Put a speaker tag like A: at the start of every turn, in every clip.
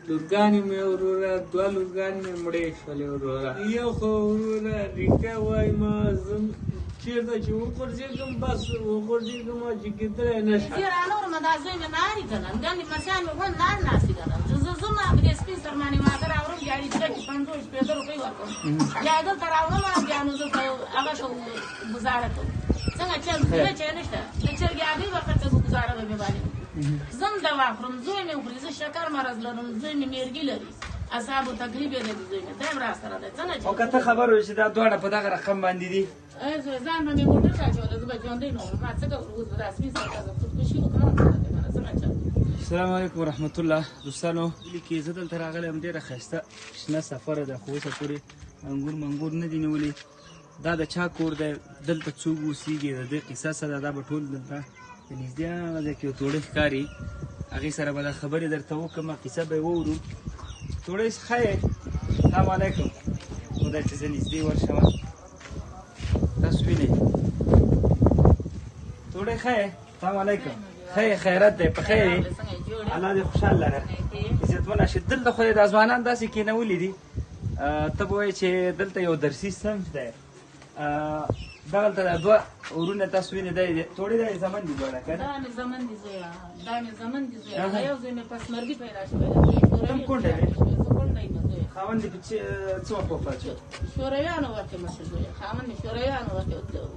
A: لورګانې مې وروره 2 لورګانې مې مړې شولې وروره یو خو وروره رښتیا وایم زه چېرته چې وغورځېږم بس وغورځېږم چې کېدلی نه شم
B: زه رانورم دا زوی مې ناري که نه ګنې مچیان مې غونډ نار ناستې که نه زه ځم په دې سپین سرمانې ماته راوړم بیا دې ډکې 50 شپېته روپۍ ورکړم بیا یې دلته راوړم بیا نو زه هغه شه ګزاره کوم څنګه چل زه چې نشته د چرګې هګۍ به خرڅه ګزاره به مې باندې زم دوا خورم زوی مې خوري زه شکر مرض لرم زوی مې میرګي لري اصحابو تقریب یې لري زوی مې دا هم راسره دی څنګه
C: او که ته خبر وې چې دا دواړه په دغه رقم باندې دي
B: زوی ځان به مې موټر چاچوله زه به ژوندی نه وم ما څه کوم اوس به دا سپین سر ته خودکشي وکړم څنګه چل
C: السلام علیکم ورحمت الله دوستانو لیکې زه دلته راغلی یم ډېره ښایسته شنه سفره ده خو اوسه پورې انګور منګور نه دي نیولي دا د چا کور دی دلته څوک اوسېږي د دې قصه څه ده دا به ټول دلته د نږدې هغه ځای کې یو توړی ښکاري هغې سره به دا خبرې درته وکړم قصه به یې وورو توړی ښه یې سلام علیکم خدای چې زه نږدې ورشم تاسو وینئ توړی ښه یې سلام علیکم ښه یې خیرت دی په خیر یې الله دې خوشحال لره عزتمنه شي دلته خو یې دا ځوانان داسې کېنولي دي ته به وایې چې دلته یو درسي صنف دی دغلته دا 2 ورونه تاسو وینئ دی توړی دا یې زمن دي دواړه که نه
B: دا مې زمن دي زویه دا مې زمن دي زویه یو زوی مې پس مرګي پیدا شوی
C: کوم کونډه دی
B: زه کونډه یم زویه
C: خاوند دې په څه وخت وفات شو
B: شورویانو وخت کې مړ شو زویه خاوند مې شورویانو وخت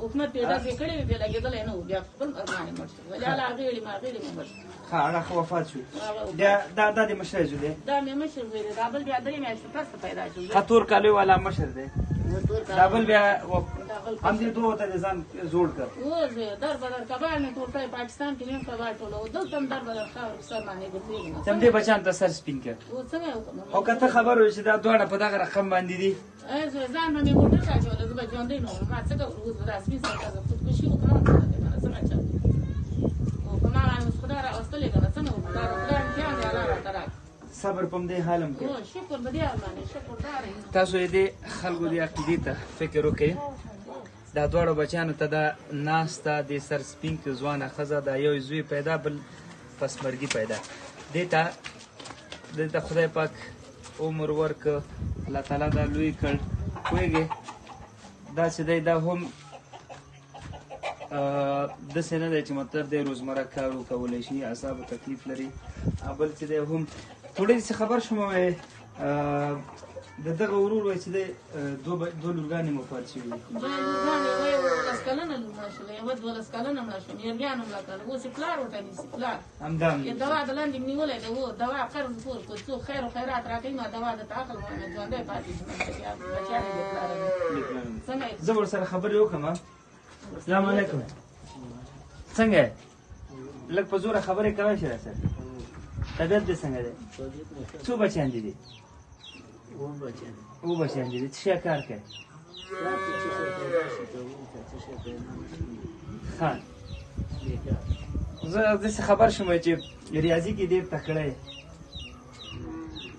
B: حکومت پیدا چې کړی وي بیا لګېدلی نه و بیا خپل ارمان یې مړ شو ولې هله هغې ویلې ما هغې مې مړ شو
C: ښه هغه خو وفات شو دا دې مشر زوی دی
B: دا مې مشر زوی دی دا بل بیا 3 میاشتې پس پیدا شو
C: ښه تور کالی والا مشر دی دا بل بیا همدې 2 ته دې ځان زوړ کړ
B: او زویه در بدر کباړ مې ټولته پاکستان کې مې کباړ ټولو دلته هم در بدر خاور سر باندې ګرځېږم
C: تم دې بچیان ته سر سپین کړ
B: او څنګه وکړم
C: او که ته خبر وې چې دا دواړه په دغه رقم باندې دي
B: زویه ځان به مې موټر چاچوله زه به ژوندی نه وم ما څه کوم اوس به دا سپین سر ته خودکشي وکړم څنګه چل او په ما باندې اوس خدای راوستلی که نه څنګه وکړم دا خدای امتحان دی الله راته راکړ
C: صبر په همدې حالم کې
B: او شکر به دې باندې شکر دار یم
C: تاسو یې دې خلکو دې عقیدې ته فکر وکړئ دا دواړو بچیانو ته دا ناسته د سر سپین کې ځوانه ښځه دا یو زوی پیدا بل پسمرګي پیدا دې ته خدای پاک عمر ورکړه الله تعالی دا لوی کړ پوهېږې دا چې دی دا هم داسې نه دی چې مطلب دی روزمره کار وکولی شي اعصابو تکلیف لري بل چې دی هم ټولې داسې خبر شوم وایې د دغه ورور وایي چې دی 2 لورګانې وفات شوي دي
B: 2 لورګانې یوه 12 کلنه لور مړه شوله یوه 12 کلنه مړه شوه میرګیان هم مړه کړل اوس یې پلار ورته نیسي پلار
C: همدا
B: دوا د لاندې مې نیولی دی و دوا قرض پور کړو څو خیر و خیرات راکوي ما دوا درته عقل وایم ژوندی پاتې شم بچیان یې بې پلاره دي څنګه یې
C: زه ورسره خبرې وکړم السلام علیکم څنګه یې لږ په زوره خبرې کوی شي راسره طبیعت دې څنګه دی څو بچیان دي دي 2 بچیان دي څه شی کار کوي ښه زه داسې خبر شوم چې ریاضي کې ډېر تکړه یې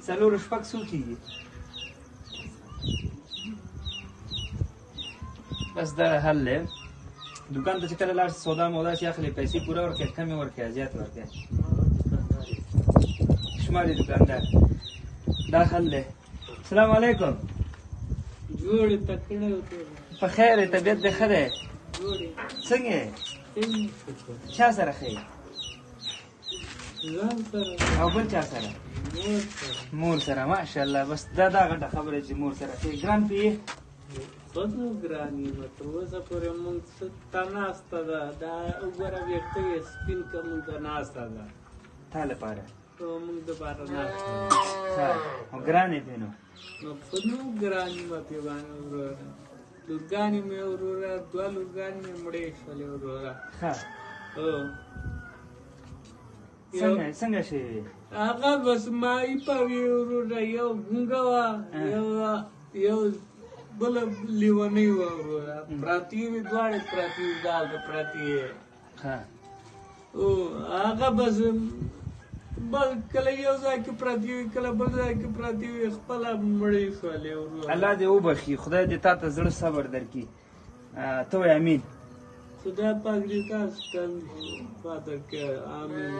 C: 4 شپږ څو کېږي بس دا حل دی دکان ته چې کله لاړ سودا مودا چې اخلي پیسې پوره ورکړي کمې ورکړي زیات ورکړي شمالي دکاندار دا حل دی السلام علیکم
A: جوړې تکړه
C: په خیر یې طبیعت دې ښه دی
A: جوړې
C: څنګه یې چا سره ښه یې
A: ځان سره
C: او بل چا سره مور سره ماشاءالله بس دا غټه خبره چې مور سره ښه ګران پې یې
A: خودنو ګراني به تر اوسه پورې مونږ ته ناسته ده دا وګوره ویښته یې سپین که مونږ ته ناسته ده
C: تا لپاره
A: مونږ دپاره ناسته
C: ښه او ګرانې پې نو
A: خودنو ګراني به پې باندې وروره لورګانې مې وروره 2 لورګانې مې مړې شولې وروره
C: ښه
A: هو
C: څنګه شوې وې
A: هغه بس مایي په وې وروره یو ګونګه وه یو بله لیونۍ وه وروره پراتې وې دواړې پراتې وې دالته پراتې وې او هغه بس بل کله یو ځای کې پراتې وې کله بل ځای کې پراتې وې خپله مړې شولې وروره
C: الله دې وبخي خدای دې تا ته زړه صبر درکړي ته وایې امین
A: خدا پاک دې تاسو تل پاتې کړي. آمین.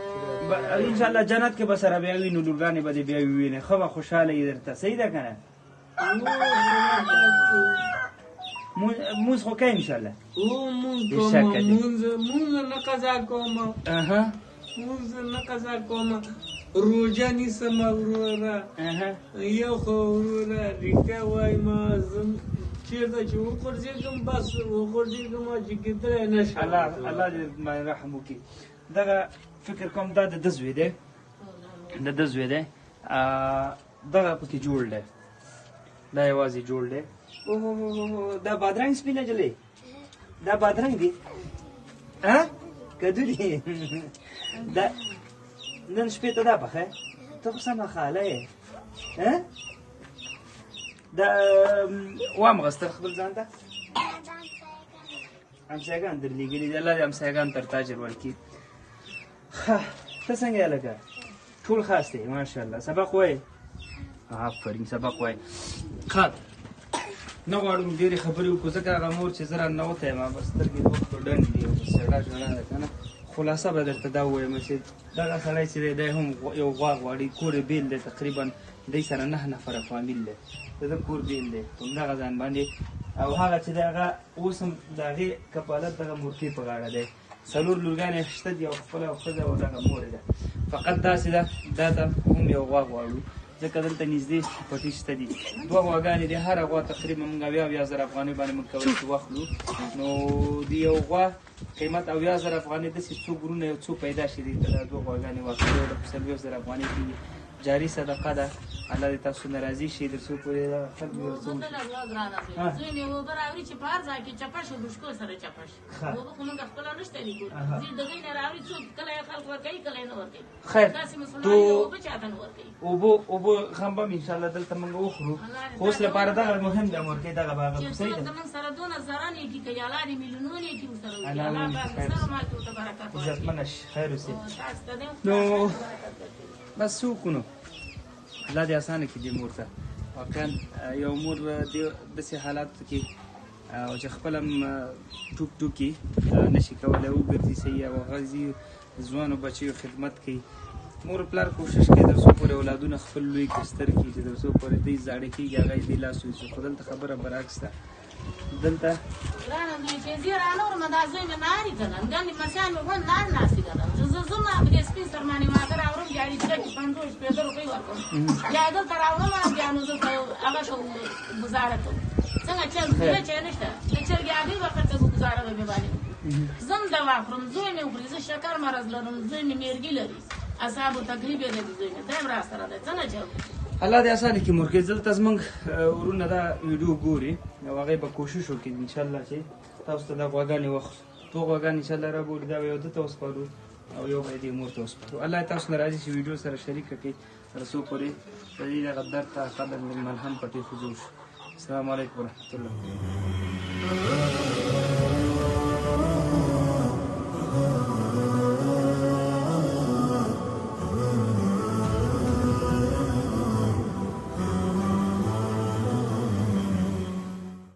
C: ان شاء الله جنت کې به سره بیا وینو لورګانې به دې بیا ووینې ښه به خوشحاله یې درته صحیح ده که نه مونځ خو کوې انشاءالله
A: مونځ نه قضا کوم مونځ نه قضا کوم روژه نیسم وروره یو خو وروره رښتیا وایم چېرته چې وغورځېږم بس وغورځېږم چې کېدلی نه شم.
C: الله دې باندې رحم وکړي. دغه فکر کوم دا د ده زوی دی د ده زوی دی دغه پکې جوړ دی دا یوازې جوړ دی دا بادرنګ سپینه جلۍ دا بادرنګ دی کدو دی دا نن شپې ته دا پخه ته خو سمه خاله یې دا وامغستر خپل ځان ته همسایګان درلېږلي دي الله دې همسایګان تر تاجر ورکړي. ښه ته څنګه یې لکه ټول خاص دی ماشاءالله سبق وایې آفرین سبق وایې. ښه نه غواړم ډېرې خبرې وکړو ځکه هغه مور چې زه رانه وتیم بس سترګې د وختو ډنډ دي او سړه ژړا ده که نه خلاصه به درته دا ووایم چې دغه سړی چې دی دی هم یو غوا غواړي کور یې بېل دی تقریبا دی سره 9 نفره فامیل دی د ده کور بېل دی په همدغه ځان باندې او هغه چې دی هغه اوس هم د هغې کفالت دغه مورکۍ په غاړه دی 4 لورګانې شته دي او خپله او ښځه او دغه مور ده فقط داسې ده دا ته هم یو غوا غواړو ځکه دلته نږدې پټي شته دي 2 غواګانې دي هره غوا تقریبا موږ 80,000 افغانۍ باندې موږ کولی چې واخلو نو د یو غوا قیمت 80,000 افغانۍ داسې څو ګورونه یو څو پیدا شي دي دا 2 غواګانې واخلو د 40,000 افغانۍ کېږي جاري صدقه ده الله دې تاسو نه راضي شي تر څو پورې دا خلک یو څه
B: زوی مې اوبه راوړي چې په هر ځای کې چپه شي بشکو سره چپه شي اوبه خو موږ خپله نشته دي کور ځینې ډګۍ نه راوړي څوک کله یې خلک ورکوي کله یې نه ورکوي
C: خیر
B: داسې مسلمان اوبه چاته نه ورکوي
C: اوبه هم به انشاءالله دلته موږ وخورو خو اوس لپاره دغه مهم دی مورکۍ دغه به هغه صحیح ده
B: زموږ سره دونه زران یې ټیکوي الله دې میلیونونه یې ټي ورسره وکړي الله پاک سره ما کې ورته برکت ورکړي
C: عزتمنه شي خیر اوسې
B: تاسو ته دې
C: نو بس څه وکړو نو الله دې اسانه کړي دې مور ته واقعا یو مور داسې حالاتو کې او چې خپله هم ټوکي نشي کولی وګرځي صحیح او هغه ځي ځوانو بچیو خدمت کوي مور پلار کوشش کوي تر څو پورې اولادونه خپل لوی کړي ستر کړي چې تر څو پورې دوی زاړه کېږي هغه یې دې لاس ونیسي خو دلته خبره برعکس ده دلته
B: ګرانه دوی چې زه رانورم دا زوی مې ناري که نه ګنې مچان مې غونډ نار ناستې که نه زه ځم دې سپین سر باندې ماته راوړم ګاډي ټکټ 50 روپۍ ورکوم بیا دلته راوړم بیا نو زه هغه شو ګزاره کوم څنګه چل چې نشته د چرګې هګۍ ورته که ګزاره به مې باندې زم دوا خورم زوی مې وخوري زه شکر مرض لرم زوی مې میرګي لري اصحابو تکلیف یې دی زوی مې دی هم راسره دی څنګه چل
C: الله دې اسانه کړي مورکۍ دلته زموږ ورونه دا ویډیو ګوري او هغې به کوشش وکړي انشاءالله چې تاسو ته دا غواګانې واخلو 2 غواګانې انشاءالله رابولي دا به یو ده ته وسپارو او یو به یې دې مور ته وسپارو الله یې تاسو نه راضي چې ویډیو سره شریکه کړئ تر څو پورې د دې دغه درد ته قدر ملهم پټې خو جوړ شي السلام علیکم ورحمت الله